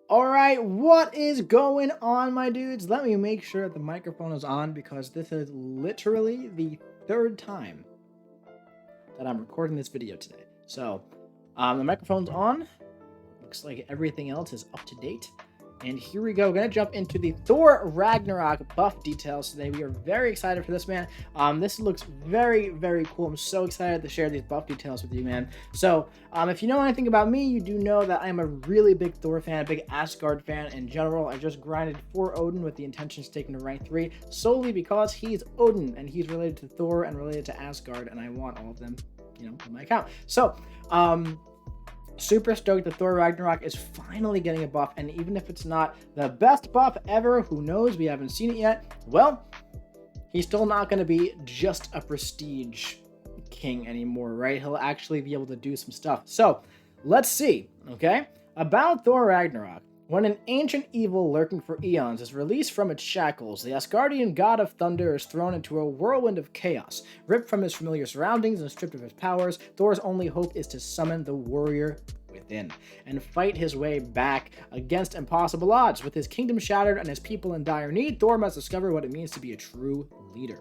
All right, what is going on, my dudes? Let me make sure the microphone is on because this is literally the third time that I'm recording this video today. So, the microphone's on. Looks like everything else is up to date. And here we go. We're going to jump into the Thor Ragnarok buff details today. We are very excited for this, man. This looks very, very cool. I'm so excited to share these buff details with you, man. So, if you know anything about me, you do know that I'm a really big Thor fan, a big Asgard fan in general. I just grinded for Odin with the intentions of taking to rank 3 solely because he's Odin and he's related to Thor and related to Asgard, and I want all of them, in my account. So, super stoked that Thor Ragnarok is finally getting a buff, and even if it's not the best buff ever, who knows, we haven't seen it yet, well, he's still not going to be just a prestige king anymore, right? He'll actually be able to do some stuff. So, let's see, okay? About Thor Ragnarok. When an ancient evil lurking for eons is released from its shackles, the Asgardian god of thunder is thrown into a whirlwind of chaos. Ripped from his familiar surroundings and stripped of his powers, Thor's only hope is to summon the warrior within and fight his way back against impossible odds. With his kingdom shattered and his people in dire need, Thor must discover what it means to be a true leader.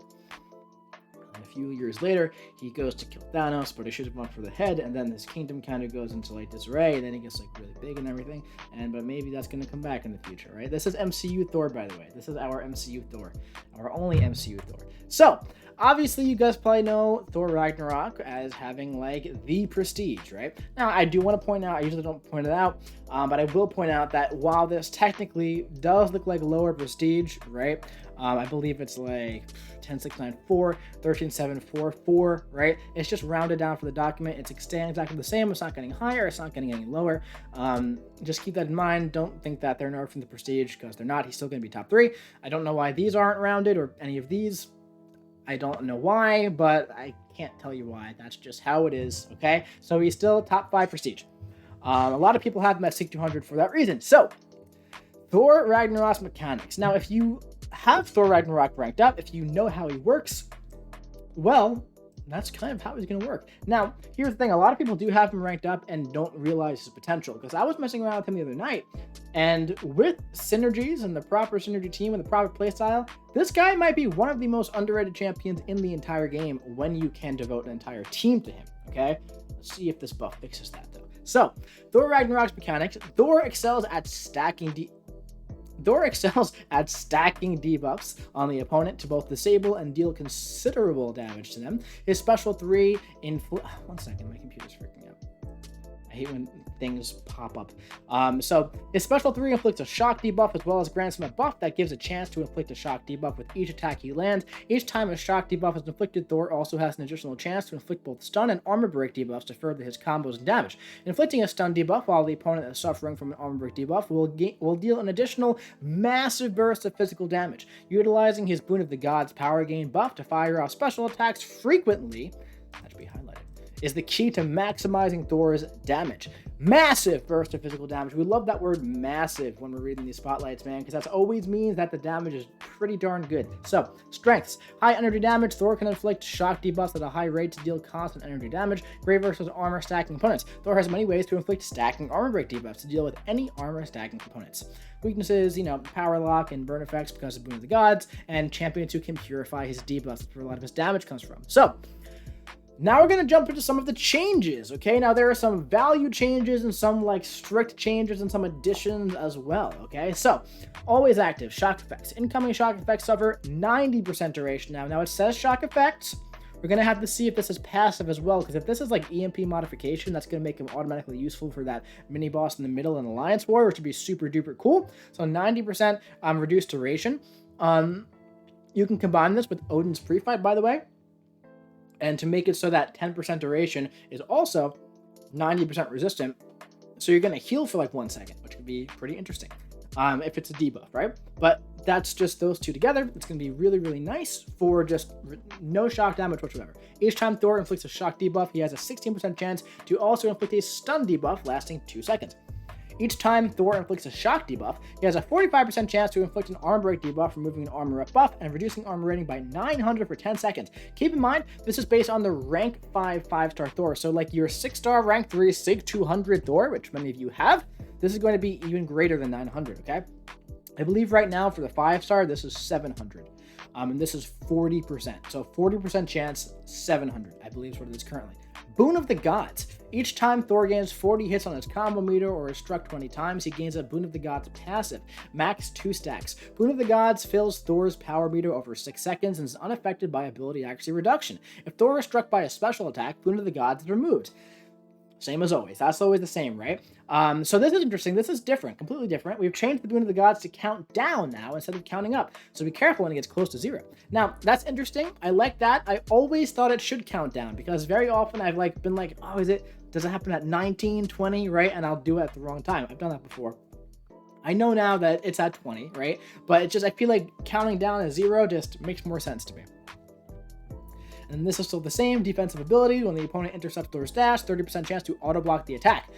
A few years later, he goes to kill Thanos, but he shoots him up for the head, and then his kingdom kind of goes into like disarray, and then he gets like really big and everything. But maybe that's going to come back in the future, right? This is MCU Thor, by the way. This is our MCU Thor, our only MCU Thor. So obviously, you guys probably know Thor Ragnarok as having like the prestige, right? Now, I do want to point out, I usually don't point it out, but I will point out that while this technically does look like lower prestige, right? I believe it's like 10694, 13744, right? It's just rounded down for the document. It's staying exactly the same. It's not getting higher. It's not getting any lower. Just keep that in mind. Don't think that they're nerfing the prestige because they're not. He's still going to be top 3. I don't know why these aren't rounded or any of these. I don't know why, but I can't tell you why. That's just how it is, okay? So he's still top 5 prestige. A lot of people have him at 6200 for that reason. So, Thor Ragnarok's mechanics. Now, if you have Thor Ragnarok ranked up, if you know how he works, well, that's kind of how he's going to work. Now, here's the thing. A lot of people do have him ranked up and don't realize his potential, because I was messing around with him the other night, and with Synergies and the proper Synergy team and the proper playstyle, this guy might be one of the most underrated champions in the entire game when you can devote an entire team to him, okay? Let's see if this buff fixes that, though. So, Thor Ragnarok's mechanics. Thor excels at stacking debuffs on the opponent to both disable and deal considerable damage to them. His special 3 one second, my computer's freaking out. I hate when things pop up. So his special 3 inflicts a shock debuff as well as grants him a buff that gives a chance to inflict a shock debuff with each attack he lands. Each time a shock debuff is inflicted, Thor also has an additional chance to inflict both stun and armor break debuffs to further his combos and damage. Inflicting a stun debuff while the opponent is suffering from an armor break debuff will deal an additional massive burst of physical damage. Utilizing his Boon of the Gods power gain buff to fire off special attacks frequently, that should be highlighted, is the key to maximizing Thor's damage. Massive burst of physical damage. We love that word massive when we're reading these spotlights, man, because that always means that the damage is pretty darn good. So, strengths. High energy damage. Thor can inflict shock debuffs at a high rate to deal constant energy damage. Great versus armor stacking opponents. Thor has many ways to inflict stacking armor break debuffs to deal with any armor stacking components. Weaknesses, power lock and burn effects because of Boon of the Gods, and champions who can purify his debuffs. That's where a lot of his damage comes from. So, now we're going to jump into some of the changes, okay? Now, there are some value changes and some, strict changes and some additions as well, okay? So, always active, shock effects. Incoming shock effects suffer 90% duration now. Now, it says shock effects. We're going to have to see if this is passive as well, because if this is, EMP modification, that's going to make him automatically useful for that mini-boss in the middle in Alliance War, which would be super-duper cool. So, 90% reduced duration. You can combine this with Odin's pre-fight, by the way. And to make it so that 10% duration is also 90% resistant. So you're going to heal for 1 second, which could be pretty interesting if it's a debuff, right? But that's just those two together. It's going to be really, really nice for just no shock damage whatsoever. Each time Thor inflicts a shock debuff, he has a 16% chance to also inflict a stun debuff lasting 2 seconds. Each time Thor inflicts a shock debuff, he has a 45% chance to inflict an armor break debuff, removing an armor up buff and reducing armor rating by 900 for 10 seconds. Keep in mind, this is based on the rank 5 5-star Thor. So your 6-star rank 3 Sig 200 Thor, which many of you have, this is going to be even greater than 900, okay? I believe right now for the 5-star, this is 700. And this is 40%. So 40% chance, 700, I believe is what it is currently. Boon of the Gods. Each time Thor gains 40 hits on his combo meter or is struck 20 times, he gains a Boon of the Gods passive. Max 2 stacks. Boon of the Gods fills Thor's power meter over 6 seconds and is unaffected by ability accuracy reduction. If Thor is struck by a special attack, Boon of the Gods is removed. Same as always. That's always the same, right? So this is interesting. This is different, completely different. We've changed the Boon of the Gods to count down now instead of counting up. So be careful when it gets close to 0. Now, that's interesting. I like that. I always thought it should count down because very often I've been like, oh, does it happen at 19, 20, right? And I'll do it at the wrong time. I've done that before. I know now that it's at 20, right? But it's just, I feel like counting down at 0 just makes more sense to me. And this is still the same defensive ability. When the opponent intercepts Thor's dash, 30% chance to auto-block the attack.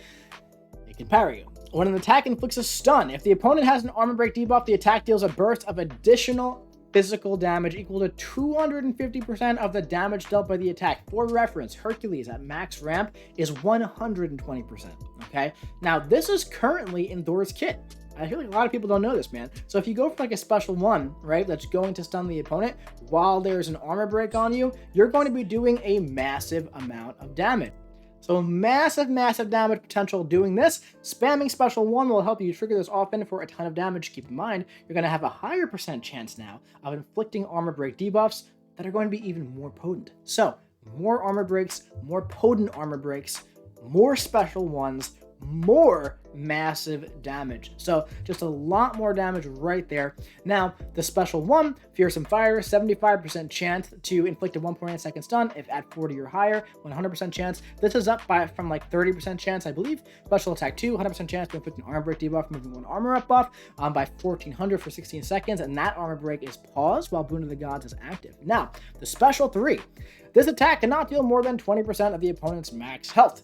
It can parry you. When an attack inflicts a stun, if the opponent has an armor break debuff, the attack deals a burst of additional physical damage equal to 250% of the damage dealt by the attack. For reference, Hercules at max ramp is 120%, okay? Now, this is currently in Thor's kit. I feel like a lot of people don't know this, man. So if you go for like a special one, right, that's going to stun the opponent while there's an armor break on you, you're going to be doing a massive amount of damage. So massive, massive damage potential doing this. Spamming special one will help you trigger this often for a ton of damage. Keep in mind, you're going to have a higher % chance now of inflicting armor break debuffs that are going to be even more potent. So more armor breaks, more potent armor breaks, more special ones, more massive damage. So just a lot more damage right there. Now, the special one, Fearsome Fire, 75% chance to inflict a 1.8 second stun if at 40 or higher, 100% chance. This is up from like 30% chance, I believe. Special Attack 2, 100% chance to inflict an armor break debuff, moving 1 armor up buff by 1400 for 16 seconds, and that armor break is paused while Boon of the Gods is active. Now, the Special 3. This attack cannot deal more than 20% of the opponent's max health.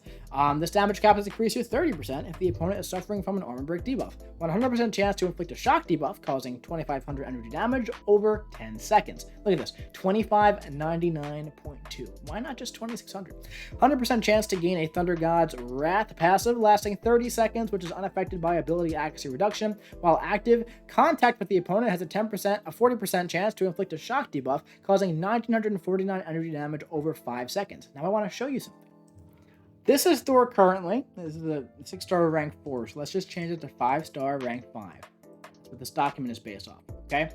This damage cap is increased to 30% if the opponent is suffering from an armor break debuff. 100% chance to inflict a shock debuff, causing 2500 energy damage over 10 seconds. Look at this, 2599.2. Why not just 2600? 100% chance to gain a Thunder God's Wrath passive, lasting 30 seconds, which is unaffected by ability accuracy reduction. While active, contact with the opponent has a 40% chance to inflict a shock debuff, causing 1949 energy damage over 5 seconds. Now I want to show you something. This is Thor currently. This is a 6-star rank 4, so let's just change it to 5-star rank 5. That's what this document is based off, okay?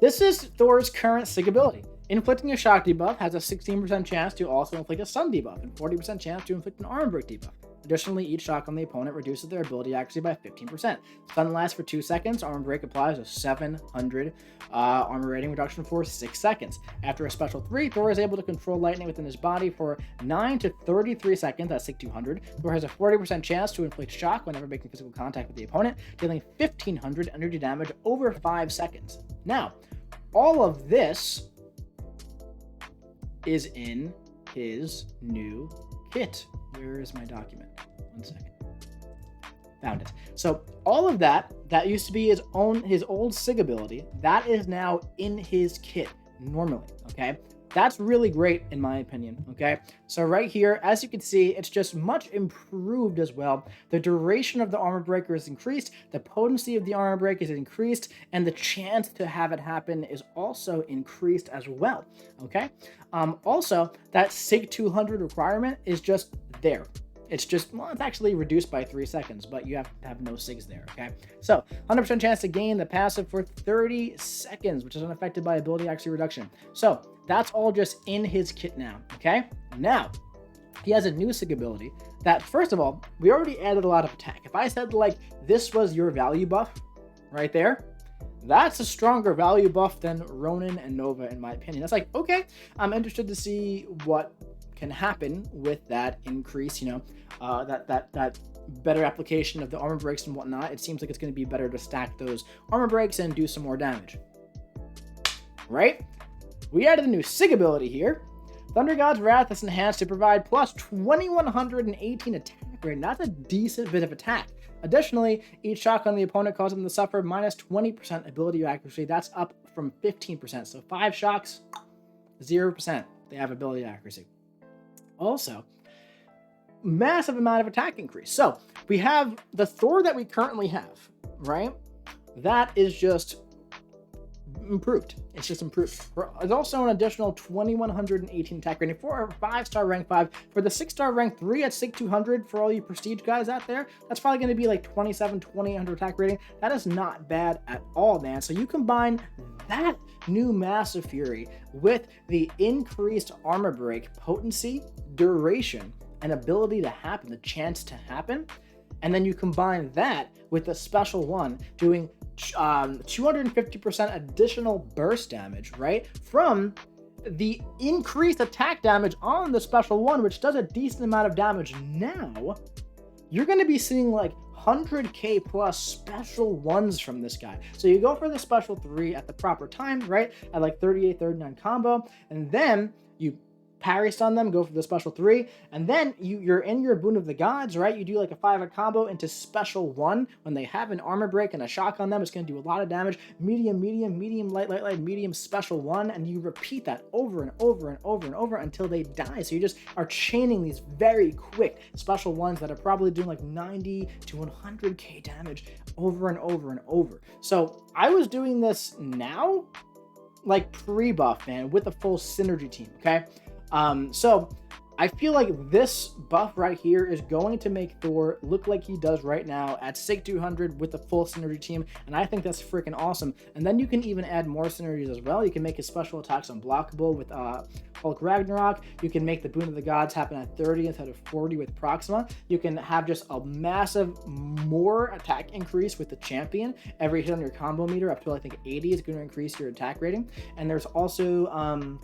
This is Thor's current SIG ability. Inflicting a shock debuff has a 16% chance to also inflict a stun debuff and 40% chance to inflict an armor break debuff. Additionally, each shock on the opponent reduces their ability accuracy by 15%. Stun lasts for 2 seconds. Armor break applies a 700 armor rating reduction for 6 seconds. After a special 3, Thor is able to control lightning within his body for 9 to 33 seconds at SIG 200. Thor has a 40% chance to inflict shock whenever making physical contact with the opponent, dealing 1500 energy damage over 5 seconds. Now, all of this is in his new kit. Where is my document? 1 second. Found it. So all of that used to be his old SIG ability, that is now in his kit normally, okay? That's really great in my opinion, okay? So right here, as you can see, it's just much improved as well. The duration of the armor breaker is increased, the potency of the armor break is increased, and the chance to have it happen is also increased as well, okay? Also, that SIG 200 requirement is just there. It's just, well, it's actually reduced by 3 seconds, but you have to have no SIGs there, okay? So, 100% chance to gain the passive for 30 seconds, which is unaffected by ability accuracy reduction. So, that's all just in his kit now, okay? Now, he has a new SIG ability that, first of all, we already added a lot of attack. If I said, like, this was your value buff right there, that's a stronger value buff than Ronin and Nova, in my opinion. That's like, okay, I'm interested to see what can happen with that increase, you know, that better application of the armor breaks and whatnot. It seems like it's going to be better to stack those armor breaks and do some more damage, right? We added a new SIG ability here. Thunder God's Wrath is enhanced to provide plus 2118 attack rate. That's a decent bit of attack. Additionally, each shock on the opponent causes them to suffer minus 20% ability accuracy. That's up from 15%. So 5 shocks, 0%. They have ability accuracy. Also, massive amount of attack increase. So we have the Thor that we currently have, right? That is just improved. It's just improved. There's also an additional 2118 attack rating for a 5-star rank 5. For the 6-star rank 3 at SIG 200, for all you prestige guys out there, that's probably going to be like 2800 attack rating. That is not bad at all, man. So you combine that new Massive Fury with the increased armor break, potency, duration, and ability to happen, the chance to happen, and then you combine that with the special one doing 250% additional burst damage, right? From the increased attack damage on the special one, which does a decent amount of damage now, you're going to be seeing like 100k plus special ones from this guy. So you go for the special 3 at the proper time, right? At like 38, 39 combo, and then you parry stun them, go for the special 3, and then you're in your Boon of the Gods, right? You do like a 5 combo into special 1 when they have an armor break and a shock on them. It's going to do a lot of damage. Medium, medium, medium, light, light, light, medium, special 1, and you repeat that over and over and over and over until they die. So you just are chaining these very quick special ones that are probably doing like 90 to 100k damage over and over and over. So I was doing this now, like pre-buff, man, with a full synergy team, okay? So I feel like this buff right here is going to make Thor look like he does right now at SIG 200 with the full synergy team, and I think that's freaking awesome. And then you can even add more synergies as well. You can make his special attacks unblockable with THOR Ragnarok. You can make the Boon of the Gods happen at 30 instead of 40 with Proxima. You can have just a massive more attack increase with the champion. Every hit on your combo meter up to I think 80 is going to increase your attack rating. And there's also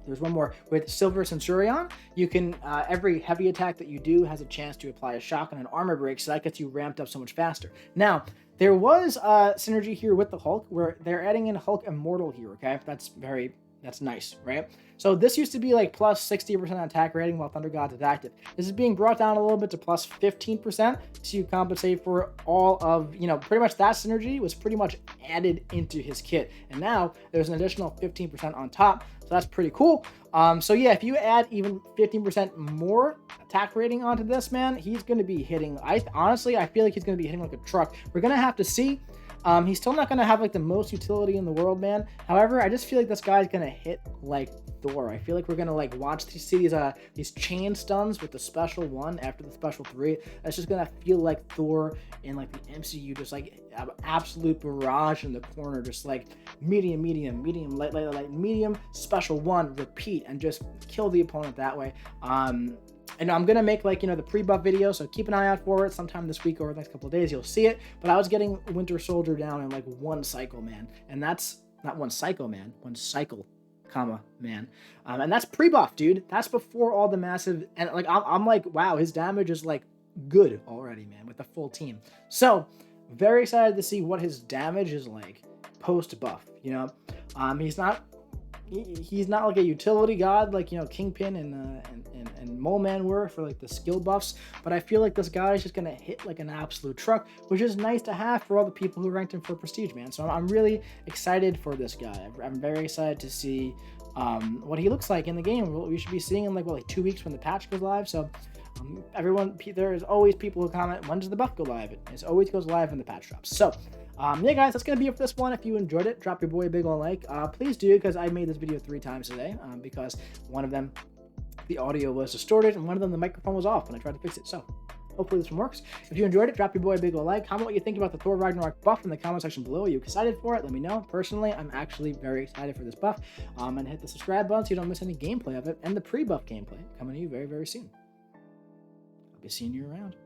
there's one more with Silver Centurion. You can every heavy attack that you do has a chance to apply a shock and an armor break, so that gets you ramped up so much faster. Now, there was synergy here with the Hulk where they're adding in Hulk Immortal here, okay? That's nice, right? So this used to be like plus 60% attack rating while Thunder God's is active. This is being brought down a little bit to plus 15% to compensate for all of, pretty much that synergy was pretty much added into his kit. And now there's an additional 15% on top. So that's pretty cool. So yeah, if you add even 15% more attack rating onto this, man, he's going to be hitting, honestly, I feel like he's going to be hitting like a truck. We're going to have to see. He's still not going to have like the most utility in the world, man. However, I just feel like this guy's going to hit like Thor. I feel like we're going to like see these chain stuns with the special 1 after the special 3. That's just going to feel like Thor in like the MCU, just like an absolute barrage in the corner, just like medium, medium, medium, light, light, light, medium, special 1, repeat, and just kill the opponent that way. And I'm going to make like, the pre-buff video, so keep an eye out for it sometime this week or the next couple of days. You'll see it. But I was getting Winter Soldier down in like 1 cycle, man. And that's not 1 cycle, man. 1 cycle, comma, man. And that's pre-buff, dude. That's before all the massive... And like, I'm like, wow, his damage is like good already, man, with the full team. So, very excited to see what his damage is like post-buff, He's not like a utility god like Kingpin and Mole Man were for like the skill buffs, but I feel like this guy is just gonna hit like an absolute truck, which is nice to have for all the people who ranked him for prestige, man. So I'm really excited for this guy. I'm very excited to see what he looks like in the game. We should be seeing him like 2 weeks when the patch goes live. So there is always people who comment, when does the buff go live? It always goes live when the patch drops. So yeah, guys, that's going to be it for this one. If you enjoyed it, drop your boy a big ol' like. Please do, because I made this video 3 times today, because one of them, the audio was distorted, and one of them, the microphone was off when I tried to fix it. So hopefully this one works. If you enjoyed it, drop your boy a big ol' like. Comment what you think about the Thor Ragnarok buff in the comment section below. Are you excited for it? Let me know. Personally, I'm actually very excited for this buff. And hit the subscribe button so you don't miss any gameplay of it, and the pre-buff gameplay coming to you very, very soon. I'll be seeing you around.